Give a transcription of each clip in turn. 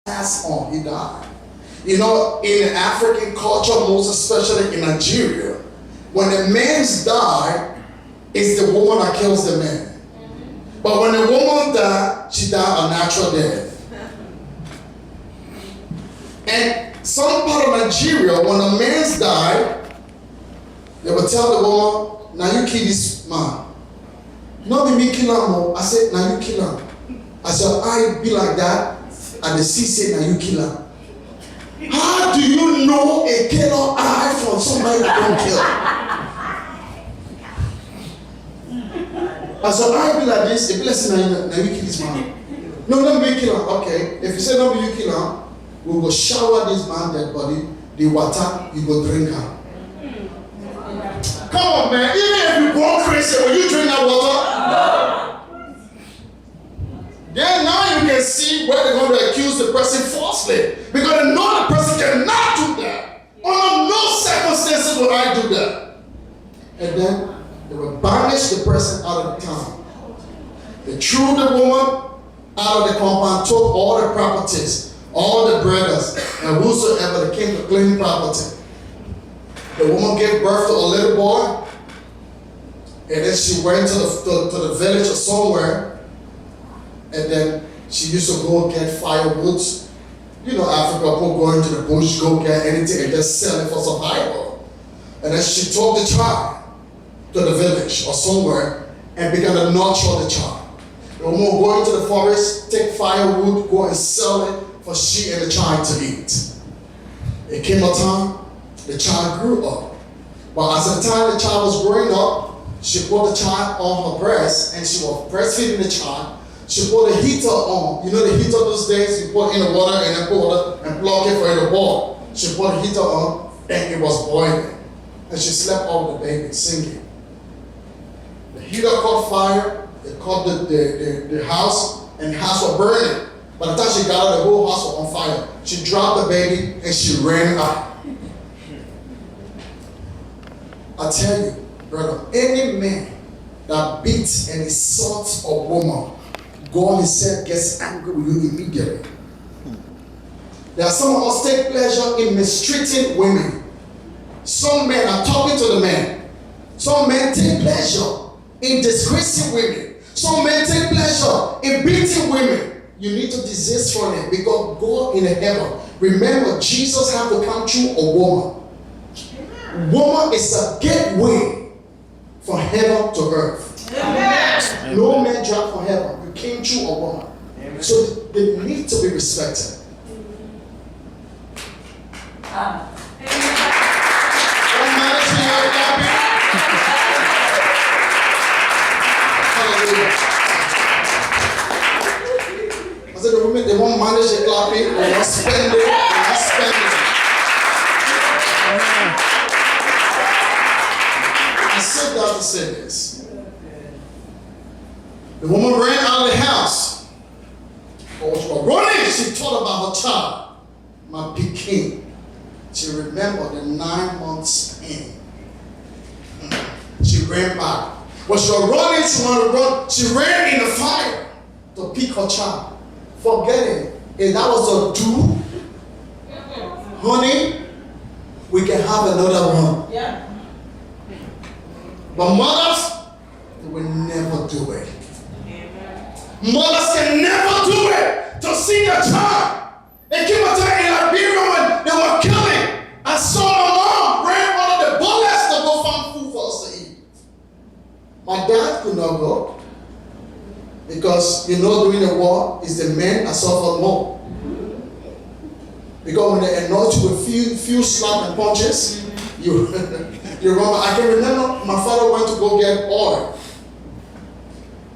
passed on. He died. You know, in African culture, most especially in Nigeria, when a man's died, it's the woman that kills the man. But when a woman died, she died a natural death. And some part of Nigeria, when a man's died, they would tell the woman, now you kill this man. Not me kill him. I said, now you kill him. I said, I be like that. And the sea said, now you kill him. How do you know a killer eye from somebody that don't kill? I said, I be like this. A blessing, now you kill this man. No, let me kill him. Okay. If you say no, you kill him, we will shower this man dead body. The water, you go drink her. Come on, man. Even if you go crazy, will you drink that water? No. Then now you can see where they're going to accuse the person falsely. Because they know the person cannot do that. Under no circumstances will I do that. And then they will banish the person out of the town. They threw the woman out of the compound, took all the properties, all the brothers, and whosoever that came to claim property. The woman gave birth to a little boy, and then she went to the village or somewhere, and then she used to go get firewood. You know, Africa, people go into the bush, go get anything, and just sell it for survival. And then she took the child to the village or somewhere and began to nurture the child. The woman would go into the forest, take firewood, go and sell it for she and the child to eat. It came a time, the child grew up. But as the time the child was growing up, she put the child on her breast and she was breastfeeding the child. She put a heater on. You know the heater those days, you put in the water and then put water and plug it for it to boil. She put a heater on and it was boiling. And she slept over the baby singing. The heater caught fire, it caught the house, and the house was burning. By the time she got out, the whole house was on fire. She dropped the baby and she ran out. I tell you, brother, any man that beats and insults a woman, God himself gets angry with you immediately. There are some of us take pleasure in mistreating women. Some men are talking to the men. Some men take pleasure in disgracing women. Some men take pleasure in beating women. You need to desist from it because God in heaven, remember Jesus had to come through a woman. Woman is a gateway from heaven to earth. Amen. No man dropped from heaven. You came through a woman. Amen. So they need to be respected. Amen. I said the women, they won't manage the clapping, they won't spend it, they won't spend it. I said that to say this. The woman ran out of the house. But when she was running, she thought about her child, my Peking. She remembered the 9 months in. She ran back. When she was running, she wanted to run. She ran in the fire to pick her child. Forgetting if that was a do, honey, we can have another one. Yeah. But mothers, they will never do it. Mothers can never do it to see their child. They came a time in Liberia when they were killing. I saw my mom ran under the bullets to go find food for us to eat. My dad could not go because, you know, during the war, it's the men that suffered more. Because when they anoint you with few slaps and punches, you remember. I can remember my father went to go get oil.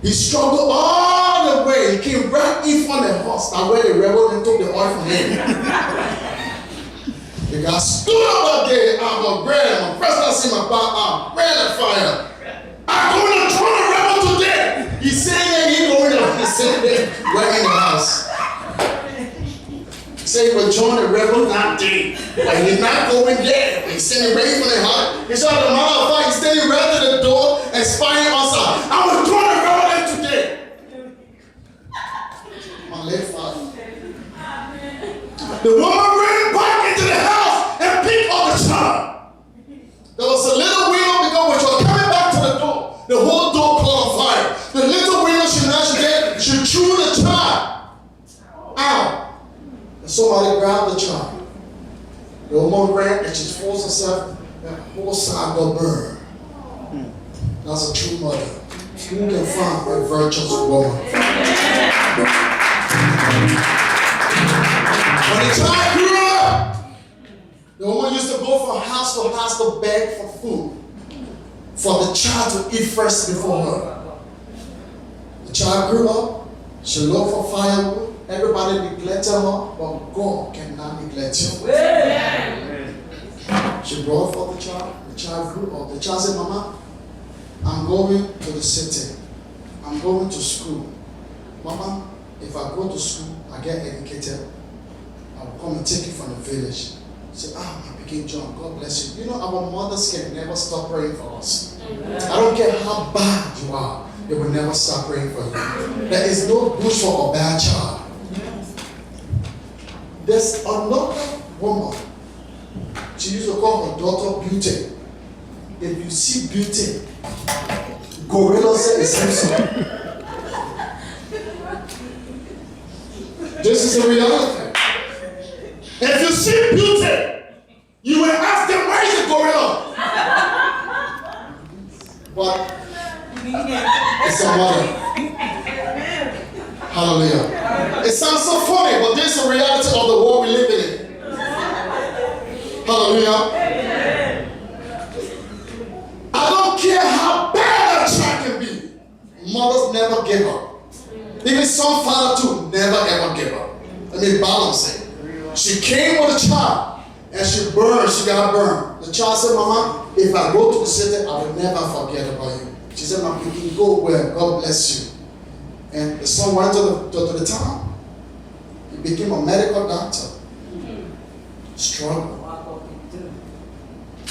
He struggled all the way. He came right in front of the horse. Now where the rebel then took the oil from him. The guy stood up that day. I'm a bread. My president see my back arm. Ran the fire. I'm going to throw the rebel today. He's saying that he's going to. He's saying that right in the house. He said he will join the rebel that day. But he's not going there. He's standing ready for the house. He saw the matter of fact, he's standing right to the door and spying outside. I will join the rebel today. My late father. The woman ran back into the house and picked up the child. There was a little window because when she was coming back to the door, the whole door caught on fire. The little window she did, she threw the child out. And somebody grabbed the child. The woman ran and she forced herself, and the whole side got burned. That's a true mother. Who can find a virtuous woman? When the child grew up, the woman used to go from house to house to beg for food, for the child to eat first before her. The child grew up, she looked for firewood, everybody neglected her, but God cannot neglect you. She brought forth the child grew up. The child said, Mama, I'm going to the city. I'm going to school. Mama, if I go to school, I get educated, I will come and take you from the village. Say, my King John, God bless you. You know, our mothers can never stop praying for us. I don't care how bad you are, they will never stop praying for you. There is no bush for a bad child. There's another woman. She used to call her daughter Beauty. If you see Beauty, gorilla said the same song. This is the reality. If you see Beauty, you will ask them, where is the gorilla? But it's a mother. Hallelujah. It sounds so funny, but this is the reality of the world we live in. Hallelujah. I don't care how bad a child can be. Mothers never give up. Even some father too never ever give up. Let me balance it. She came with a child and she got burned. The child said, Mama, if I go to the city, I will never forget about you. She said, Mama, you can go where God bless you. And the son went to the town. He became a medical doctor. Struggled.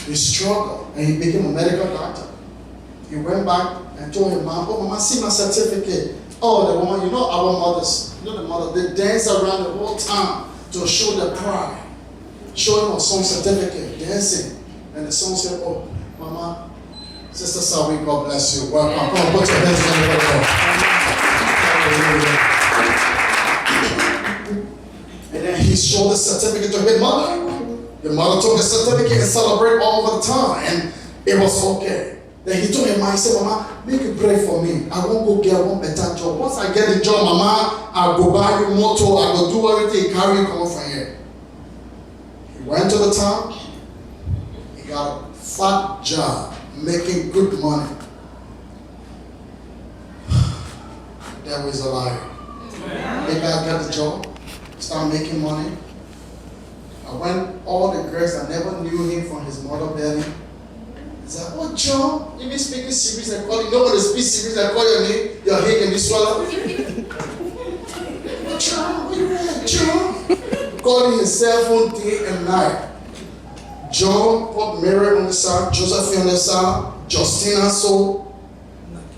He struggled and he became a medical doctor. He went back and told his mom, oh, Mama, see my certificate. Oh, the woman, you know our mothers, you know the mother, they dance around the whole town to show their pride. Show him a son certificate, dancing. And the son said, oh, Mama, Sister Sawi, God bless you. Welcome. Come on, put your hands together. And then he showed the certificate to his mother. The mother took the certificate and celebrated all over the town. And it was okay. Then he told him, he said, Mama, make you pray for me. I won't go get one better job. Once I get the job, Mama, I'll go buy you motor. I will do everything, carry you come from here. He went to the town. He got a fat job, making good money. The devil is a liar. The guy got the job, started making money. I went all the girls that never knew him from his mother belly. He said, oh, John, you be speaking serious and call you. Nobody speak serious and call your name. Your head can be swallowed. Oh, John, where you at, John? Calling his cell phone day and night. John put Mary on the side, Josephine on the side, Justina so,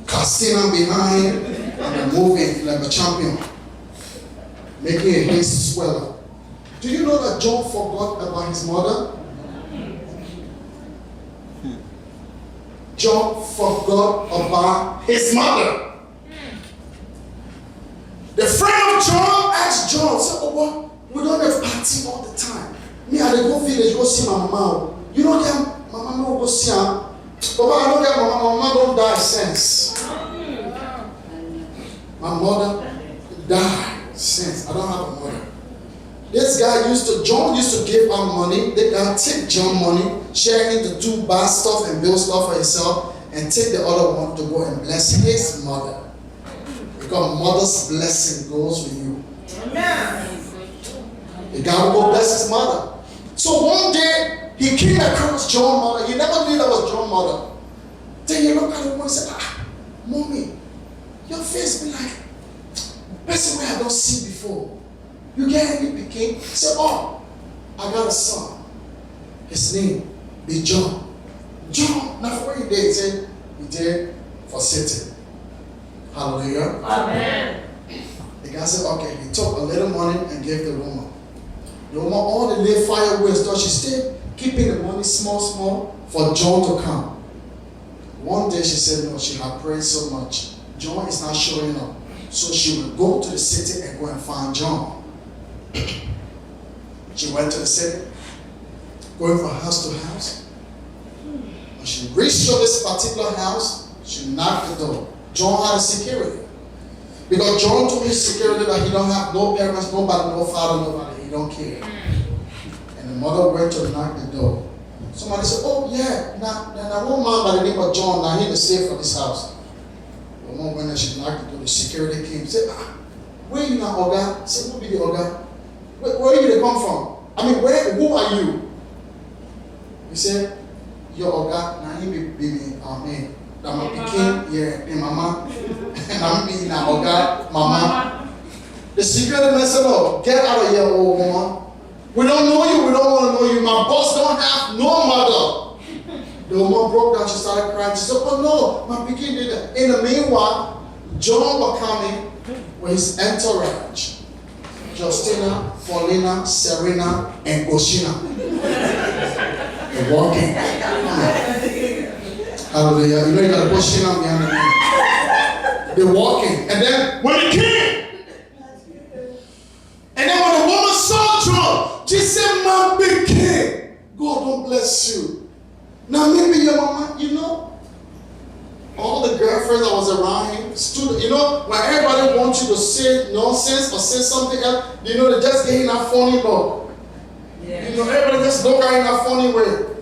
Castina behind, and moving like a champion, making a haste swell. Do you know that John forgot about his mother? John forgot about his mother. The friend of John asked John, said, oh, what? We don't have party all the time. Me, I go village, go see my mama. You don't get my mama, go see her. But I don't get my mama. My mama don't die since. My mother died since. I don't have a mother. This guy John used to give out money. They can take John money, share into two, buy stuff and build stuff for himself, and take the other one to go and bless his mother. Because mother's blessing goes with you. Amen. The guy will go bless his mother. So one day, he came across John's mother. He never knew that was John's mother. Then he looked at him and said, Mommy, your face be like person where I don't see before. You get any picking? He said, oh, I got a son. His name be John. John, now for what he did, he said, he did for Satan. Hallelujah. Amen. The guy said, okay, he took a little money and gave the woman. The woman, all the lay firewood stuff, she stayed keeping the money small for John to come. One day she said no, she had prayed so much. John is not showing up. So she will go to the city and go and find John. She went to the city, going from house to house. When she reached to this particular house, she knocked the door. John had a security. Because John told his security that he don't have no parents, nobody, no father, nobody. He don't care. And the mother went to knock the door. Somebody said, oh yeah, now one man by the name of John, now he is safe from this house. The woman went and she knocked the door. The security came and said, where you now, Oga? I said, who be the Oga? Where you come from? I mean, who are you? He said, your Oga, now he be me, amen. That my pikin, yeah, and mama. And I'm being now Oga, mama. The security man said, oh, get out of here, old woman. We don't know you, we don't want to know you. My boss don't have no mother. The woman broke down, she started crying. She said, oh no, my pikin did that. In the meanwhile, John was coming with his entourage. Justina, Paulina, Serena, and Oshina. They're walking. Hallelujah. You know you got to put Shina behind the name. They're walking. And then when he came, and then when the woman saw John, she said, my big king, God don't bless you. Now maybe your mama, you know, all the girlfriends that was around him stood, you know, when everybody wants you to say nonsense or say something else, you know, they just get in that funny look. Yeah. You know, everybody just look at in that funny way.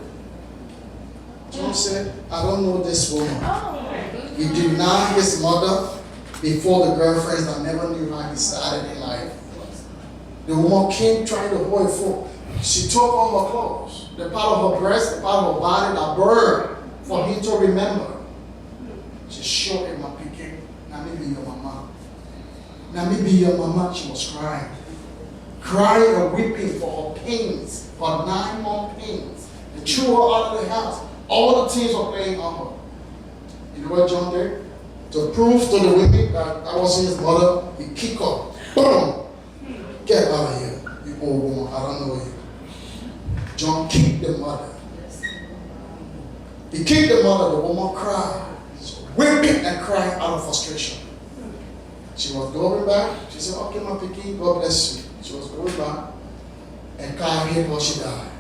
John said, I don't know this woman. He denied his mother before the girlfriends that never knew how he started in life. The woman came trying to hold it for. She took all her clothes, the part of her breast, the part of her body that burned for him to remember. She showed him my picking. Now maybe your mama. Now maybe your mama. She was crying. Crying and weeping for her pains, for 9 month pains. They threw her out of the house. All the teens were playing on her. You know what John did? To prove to the women that I wasn't his mother, he kicked her. Boom! Get out of here, you old woman. I don't know you. John kicked the mother. He kicked the mother. The woman cried. Weeping and crying out of frustration. She was going back. She said, okay, my pikin, God bless you. She was going back. And God hit her, she died.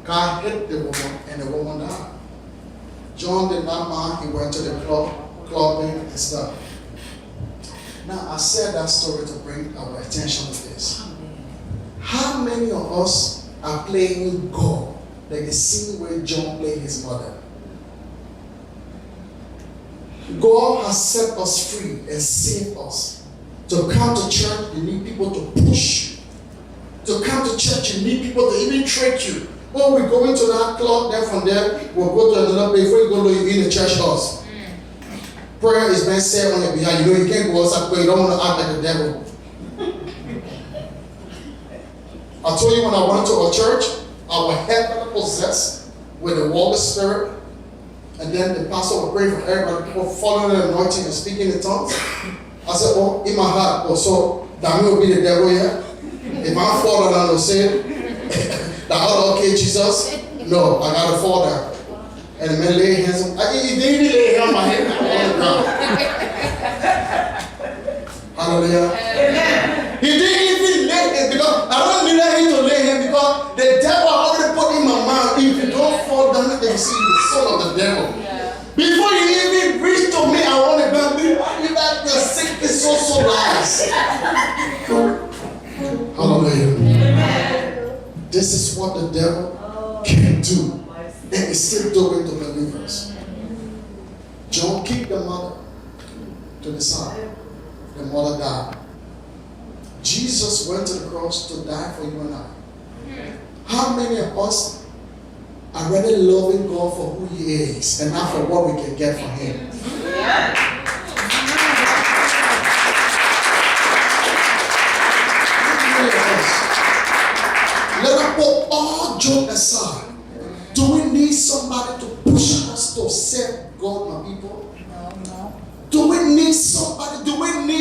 God hit the woman and the woman died. John did not mind. He went to the clubbing and stuff. Now, I said that story to bring our attention to this. How many of us are playing God like the same way John played his mother? God has set us free and saved us. To come to church, you need people to push you. To come to church, you need people to even trick you. Oh, we go into that club, then from there, we'll go to another place. Before you go to in the church house. Prayer is being said on your behalf. You know you can't go outside because you don't want to act like the devil. I told you when I went to a church, our head got possessed with the Holy Spirit. And then the pastor would pray for everybody, people following the anointing and speaking in tongues. I said, oh, in my heart, oh, so that will be the devil here? If I fall down, I'll say, that oh, okay, Jesus? No, I gotta fall down. And the man lay hands on, he didn't even lay hands on my head on the ground. Hallelujah. Amen. He didn't even lay hands because I don't need him to lay hands because the devil already put in my mind. If you don't fall down, they see the soul of the devil. Yeah. Before you even reach to me, I want to go be that the sick is so nice. Hallelujah. Amen. This is what the devil can do. And is still doing to believers. John kicked the mother to the side. The mother died. Jesus went to the cross to die for you and I. How many of us are really loving God for who He is and not for what we can get from Him? Let us put all joke aside. Do we need somebody to push us to serve God, my people? No. Do we need somebody? Do we need